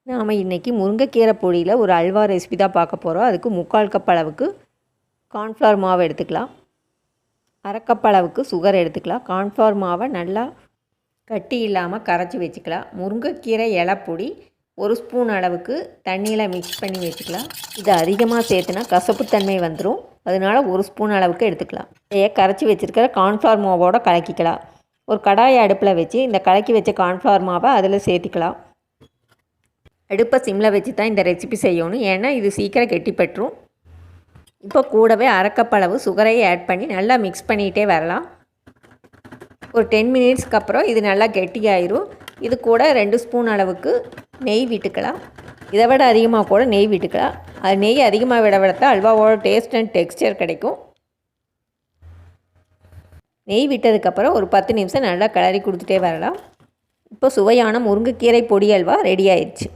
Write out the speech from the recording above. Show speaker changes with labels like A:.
A: நாம் இன்றைக்கி முருங்கைக்கீரை பொடியில் ஒரு அல்வா ரெசிபி தான் பார்க்க போகிறோம். அதுக்கு 3/4 கப் அளவுக்கு கார்ன்ஃப்ளவர் மாவு எடுத்துக்கலாம். 1/2 கப் அளவுக்கு சுகர் எடுத்துக்கலாம். கார்ன்ஃப்ளவர் மாவை நல்லா கட்டி இல்லாமல் கரைச்சி வச்சுக்கலாம். முருங்கைக்கீரை இலைப்பொடி 1 ஸ்பூன் அளவுக்கு தண்ணியில் மிக்ஸ் பண்ணி வச்சுக்கலாம். இது அதிகமாக சேர்த்துனா கசப்புத்தன்மை வந்துடும். அதனால் 1 ஸ்பூன் அளவுக்கு எடுத்துக்கலாம். இதையே கரைச்சி வச்சுருக்கிற கார்ன்ஃப்ளவர் மாவோடு கலக்கிக்கலாம். ஒரு கடாயை அடுப்பில் வச்சு இந்த கலக்கி வச்ச கார்ன்ஃப்ளவர் மாவை அதில் சேர்த்துக்கலாம். அடுப்பை சிம்மில் வச்சு தான் இந்த ரெசிபி செய்யணும், ஏன்னா இது சீக்கிரம் கெட்டிப்பட்டுரும். இப்போ கூடவே 1/2 கப் அளவு சுகரையை ஆட் பண்ணி நல்லா மிக்ஸ் பண்ணிகிட்டே வரலாம். ஒரு 10 மினிட்ஸ்க்கு அப்புறம் இது நல்லா கெட்டியாயிரும். இது கூட 2 ஸ்பூன் அளவுக்கு நெய் விட்டுக்கலாம். இதை விட அதிகமாக கூட நெய் விட்டுக்கலாம். அது நெய் அதிகமாக விடத்தான் அல்வாவோட டேஸ்ட் அண்ட் டெக்ஸ்டர் கிடைக்கும். நெய் விட்டதுக்கப்புறம் ஒரு 10 நிமிஷம் நல்லா கிளறி கொடுத்துட்டே வரலாம். இப்போ சுவையான முருங்கைக்கீரை பொடி அல்வா ரெடி ஆயிடுச்சு.